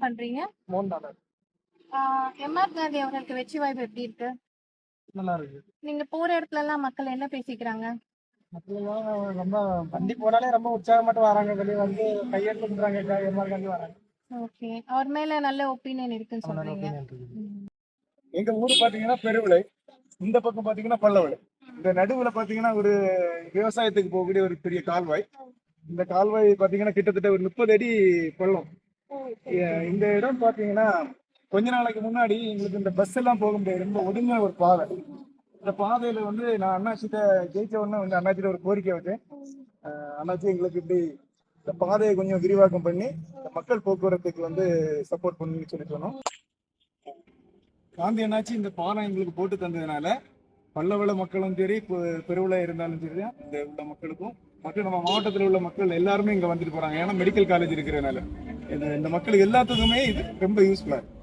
பண்றீங்க? $3. எம்ஆர் காந்தி அவர்களுக்கு வெற்றி வாய்ப்பு எப்படி இருக்கு? நல்லா இருக்கு. நீங்க போற இடத்துல எல்லாம் மக்கள் என்ன பேசிக்கிறாங்க? மக்கள்லாம் ரொம்ப வண்டி போனாலே ரொம்ப உற்சாகமாட்டு வராங்க. வெளியே வந்து கையெழுத்து பண்றாங்க. எம்ஆர் காந்தி வராங்க. ஓகே. அவர் மேல நல்ல ஒப்பீனியன் இருக்குன்னு நல்ல சொல்றீங்க. ஒப்பீனியன் இருக்குது. ம். எங்க ஊரு பாத்தீங்கன்னா பெருவிளை, இந்த பக்கம் பாத்தீங்கன்னா பல்லவிளை. இந்த நடுவுல பாத்தீங்கன்னா ஒரு விவசாயத்துக்கு போகக்கூடிய ஒரு பெரிய கால்வாய். இந்த கால்வாய் பாத்தீங்கன்னா கிட்டத்தட்ட ஒரு 30 அடி பள்ளம். இந்த இடம் பாத்தீங்கன்னா கொஞ்ச நாளைக்கு முன்னாடி எங்களுக்கு இந்த பஸ் எல்லாம் போக முடியாது, ரொம்ப ஒதுங்க ஒரு பாதை. இந்த பாதையில வந்து நான் அண்ணாச்சிட்ட ஜெயிச்ச உடனே வந்து அண்ணாச்சிட்ட ஒரு கோரிக்கை வச்சேன். அண்ணாச்சி எங்களுக்கு இப்படி இந்த பாதையை கொஞ்சம் விரிவாக்கம் பண்ணி இந்த மக்கள் போக்குவரத்துக்கு வந்து சப்போர்ட் பண்ணுன்னு சொல்லி சொன்னோம். காந்தி அண்ணாச்சி இந்த பாலம் எங்களுக்கு போட்டு தந்ததுனால பல்லவள மக்களும் சரி, பெருவிழா இருந்தாலும் சரி, இந்த உள்ள மக்களுக்கும் மற்றும் நம்ம மாவட்டத்தில் உள்ள மக்கள் எல்லாருமே இங்க வந்துட்டு போறாங்க. ஏன்னா மெடிக்கல் காலேஜ் இருக்கிறதுனால இந்த மக்களுக்கு எல்லாத்துக்குமே இது ரொம்ப யூஸ்ஃபுல்லா இருக்கு.